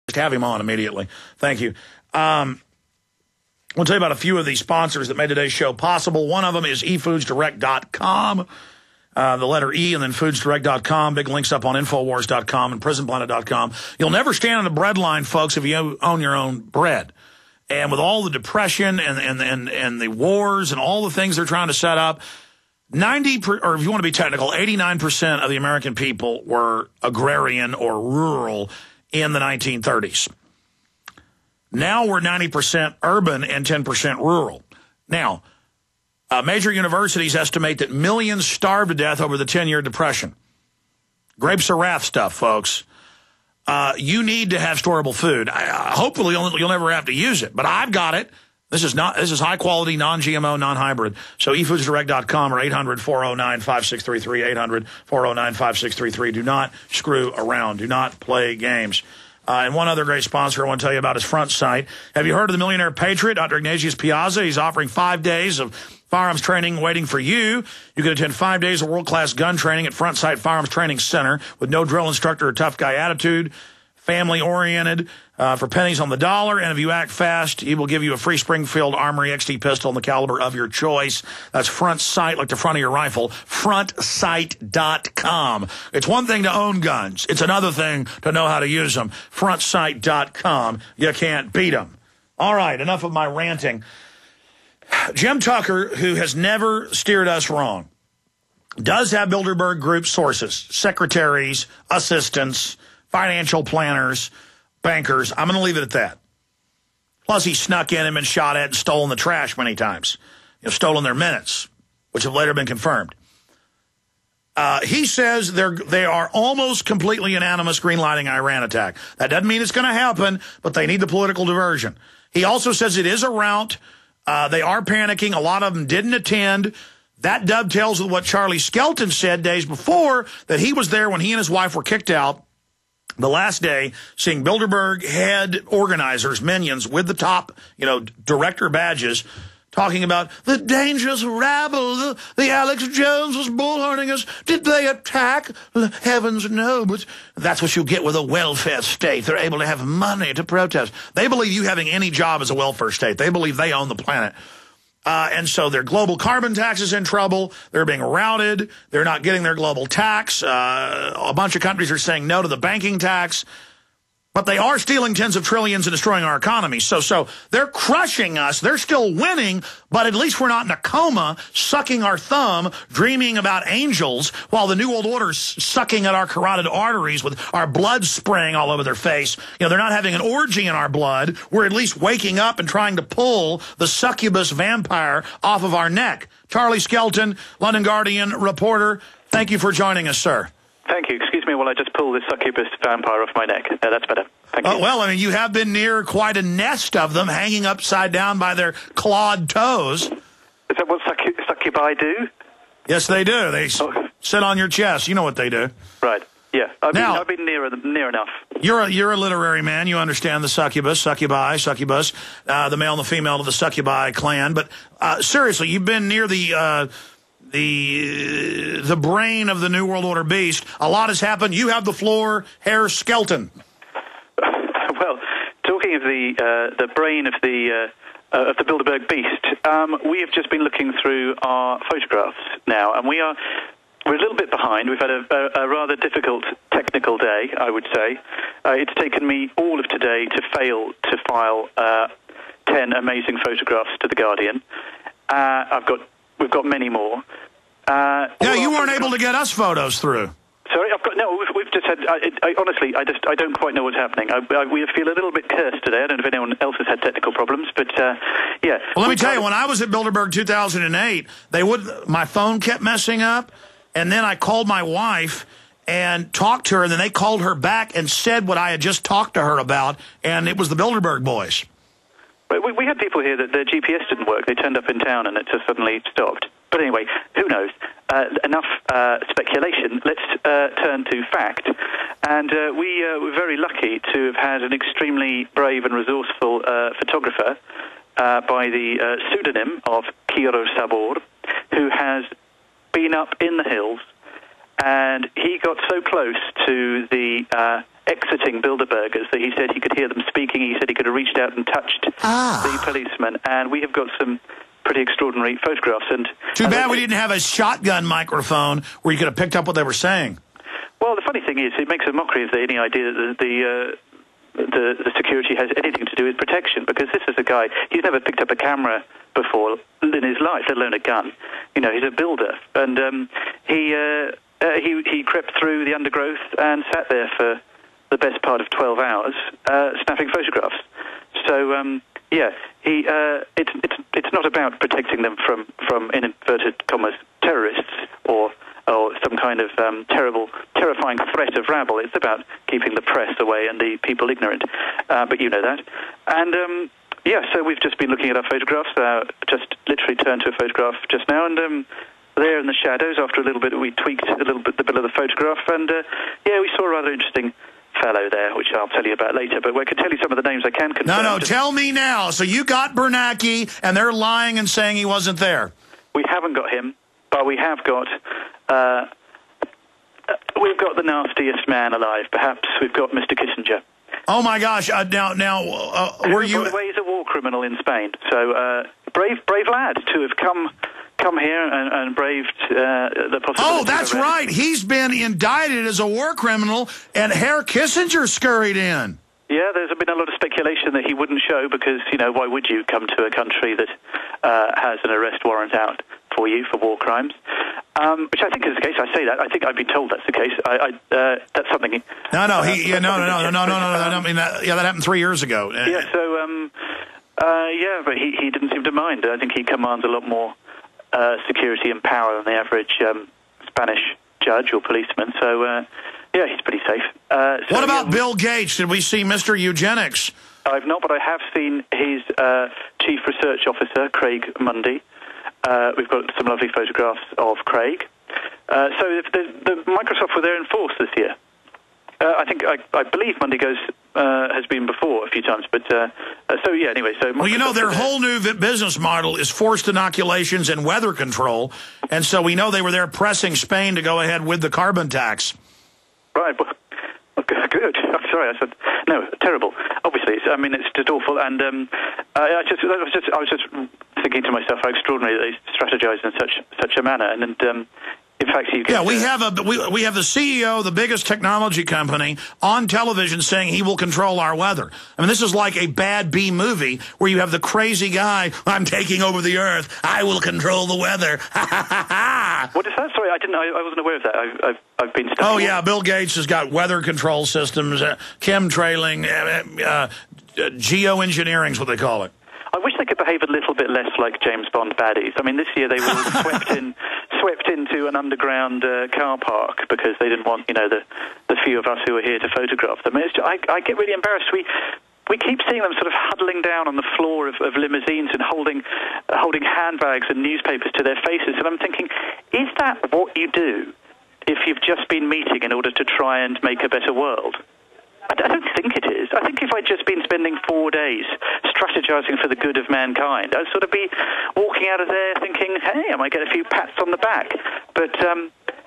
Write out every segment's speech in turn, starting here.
Just have him on immediately. Thank you. We'll tell you about a few of these sponsors that made today's show possible. One of them is efoodsdirect.com, the letter E and then foodsdirect.com. Big links up on Infowars.com and prisonplanet.com. You'll never stand on the bread line, folks, if you own your own bread. And with all the depression and the wars and all the things they're trying to set up, or if you want to be technical, 89% of the American people were agrarian or rural in the 1930s. Now we're 90% urban and 10% rural. Now, major universities estimate that millions starved to death over the 10-year depression. Grapes of wrath stuff, folks. You need to have storable food. Hopefully you'll never have to use it, but I've got it. This is high quality, non-GMO, non-hybrid. So efoodsdirect.com or 800-409-5633, 800-409-5633. Do not screw around. Do not play games. And one other great sponsor I want to tell you about is Front Sight. Have you heard of the Millionaire Patriot, Dr. Ignatius Piazza? He's offering 5 days of firearms training waiting for you. You can attend 5 days of world-class gun training at Front Sight Firearms Training Center with no drill instructor or tough guy attitude. Family-oriented, for pennies on the dollar, and if you act fast, he will give you a free Springfield Armory XT pistol in the caliber of your choice. That's Front Sight, like the front of your rifle, frontsight.com. It's one thing to own guns. It's another thing to know how to use them. Frontsight.com. You can't beat them. All right, enough of my ranting. Jim Tucker, who has never steered us wrong, does have Bilderberg Group sources, secretaries, assistants, financial planners, bankers. I'm going to leave it at that. Plus, he snuck in and been shot at and stolen the trash many times. Stolen their minutes, which have later been confirmed. He says they are almost completely unanimous greenlighting Iran attack. That doesn't mean it's going to happen, but they need the political diversion. He also says it is a rout. They are panicking. A lot of them didn't attend. That dovetails with what Charlie Skelton said days before, that he was there when he and his wife were kicked out the last day, seeing Bilderberg head organizers, minions, with the top, director badges, talking about the dangerous rabble, the Alex Jones was bullhorning us. Did they attack? Heavens, no, but that's what you get with a welfare state. They're able to have money to protest. They believe you having any job is a welfare state. They believe they own the planet. And so their global carbon tax is in trouble. They're being routed. They're not getting their global tax. A bunch of countries are saying no to the banking tax. But they are stealing tens of trillions and destroying our economy. So they're crushing us. They're still winning, but at least we're not in a coma, sucking our thumb, dreaming about angels, while the New World Order's sucking at our carotid arteries with our blood spraying all over their face. They're not having an orgy in our blood. We're at least waking up and trying to pull the succubus vampire off of our neck. Charlie Skelton, London Guardian reporter, thank you for joining us, sir. Thank you. Excuse me while I just pull this succubus vampire off my neck. That's better. Thank you. Well, you have been near quite a nest of them hanging upside down by their clawed toes. Is that what succubi do? Yes, they do. They sit on your chest. You know what they do. Right. Yeah. I've been near enough. You're a literary man. You understand the succubus, succubi, succubus, the male and the female of the succubi clan. But seriously, you've been near the brain of the New World Order beast. A lot has happened. You have the floor, Herr Skelton. Well, talking of the brain of the Bilderberg beast, we have just been looking through our photographs now, and we're a little bit behind. We've had a rather difficult technical day, I would say. It's taken me all of today to file 10 amazing photographs to The Guardian. We've got many more. You weren't able to get us photos through. Sorry, we've just had. Honestly, I don't quite know what's happening. We feel a little bit cursed today. I don't know if anyone else has had technical problems, but yeah. Well, let me tell you, when I was at Bilderberg 2008, my phone kept messing up, and then I called my wife and talked to her, and then they called her back and said what I had just talked to her about, and it was the Bilderberg boys. We had people here that their GPS didn't work. They turned up in town and it just suddenly stopped. But anyway, who knows? Enough speculation. Let's turn to fact. And we were very lucky to have had an extremely brave and resourceful photographer by the pseudonym of Kiro Sabor, who has been up in the hills, and he got so close to the exiting Bilderberg, is that he said he could hear them speaking. He said he could have reached out and touched the policeman. And we have got some pretty extraordinary photographs. And too bad we didn't have a shotgun microphone where you could have picked up what they were saying. Well, the funny thing is, it makes a mockery of any idea that the security has anything to do with protection, because this is a guy, he's never picked up a camera before in his life, let alone a gun. You know, he's a builder, and he crept through the undergrowth and sat there for the best part of 12 hours snapping photographs. So it's not about protecting them from in inverted commas terrorists or some kind of terrifying threat of rabble. It's about keeping the press away and the people ignorant. But you know that. And so we've just been looking at our photographs. Just literally turned to a photograph just now, and there in the shadows, after a little bit, we tweaked a little bit the bit of the photograph, and we saw a rather interesting fellow there, which I'll tell you about later. But I can tell you some of the names I can confirm. No, tell me now. So you got Bernanke, and they're lying and saying he wasn't there. We haven't got him, but we have got... we've got the nastiest man alive, perhaps. We've got Mr. Kissinger. Oh, my gosh. Were you... By the way, he's a war criminal in Spain. So, brave lad to have come here and braved the possibility. Oh, that's right. He's been indicted as a war criminal, and Herr Kissinger scurried in. Yeah, there's been a lot of speculation that he wouldn't show because, why would you come to a country that has an arrest warrant out for you for war crimes? Which I think is the case. I say that. I think I've been told that's the case. That's something. No. I mean, that happened 3 years ago. But he didn't seem to mind. I think he commands a lot more security and power than the average Spanish judge or policeman. So, he's pretty safe. What about Bill Gates? Did we see Mr. Eugenics? I've not, but I have seen his chief research officer, Craig Mundy. We've got some lovely photographs of Craig. So the Microsoft were there in force this year. I believe Mundy has been before a few times, but anyway. So Microsoft their whole new business model is forced inoculations and weather control, and so we know they were there pressing Spain to go ahead with the carbon tax. Right. Well, good. I'm sorry. I said no. Terrible. Obviously, it's just awful. And I was just thinking to myself how extraordinary that they strategize in such a manner. And in fact, we have the CEO of the biggest technology company on television saying he will control our weather. I mean, this is like a bad B movie where you have the crazy guy, I'm taking over the earth, I will control the weather. What is that? Sorry, I wasn't aware of that. I've been stuck. Oh yeah, Bill Gates has got weather control systems, chemtrailing, geoengineering is what they call it. I wish they could behave a little bit less like James Bond baddies. I mean, this year they were swept into an underground car park because they didn't want, the few of us who were here to photograph them. I get really embarrassed. We keep seeing them sort of huddling down on the floor of limousines and holding handbags and newspapers to their faces. And I'm thinking, is that what you do if you've just been meeting in order to try and make a better world? I don't think it is. I think if I'd just been spending 4 days strategizing for the good of mankind, I'd sort of be walking out of there thinking, hey, I might get a few pats on the back. But,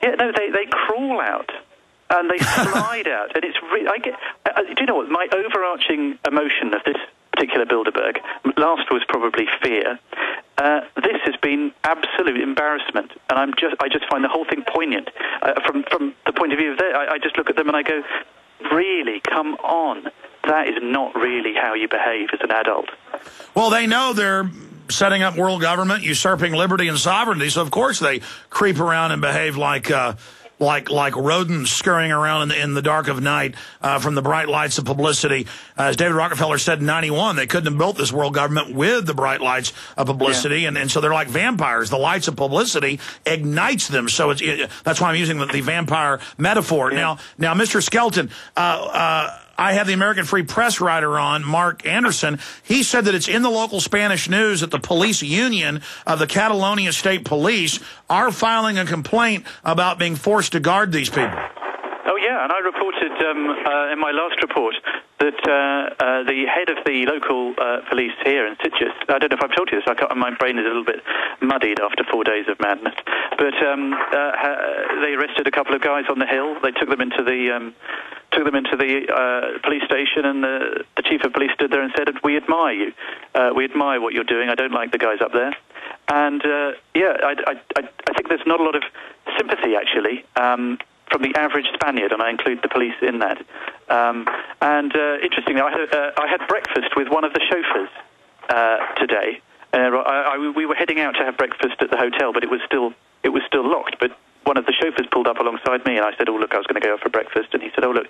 they crawl out and they slide out. And it's do you know what? My overarching emotion of this particular Bilderberg, last was probably fear. This has been absolute embarrassment. And I just find the whole thing poignant. From the point of view of I just look at them and I go, really, come on. That is not really how you behave as an adult. Well, they know they're setting up world government, usurping liberty and sovereignty, so of course they creep around and behave like rodents scurrying around in the dark of night from the bright lights of publicity. As David Rockefeller said in 91, they couldn't have built this world government with the bright lights of publicity, and so they're like vampires. The lights of publicity ignites them, so that's why I'm using the vampire metaphor. Yeah. Now, Mr. Skelton, I have the American Free Press writer on, Mark Anderson. He said that it's in the local Spanish news that the police union of the Catalonia State Police are filing a complaint about being forced to guard these people. Oh, yeah, and I reported in my last report that the head of the local police here in Sitges, I don't know if I've told you this, my brain is a little bit muddied after 4 days of madness, but they arrested a couple of guys on the hill. They took them into the took them into the police station, and the chief of police stood there and said, "We admire you. We admire what you're doing. I don't like the guys up there." And I think there's not a lot of sympathy actually from the average Spaniard, and I include the police in that. Interestingly, I had breakfast with one of the chauffeurs today. We were heading out to have breakfast at the hotel, but it was still locked. But one of the chauffeurs pulled up alongside me, and I said, "Oh, look, I was going to go out for breakfast." And he said, "Oh, look,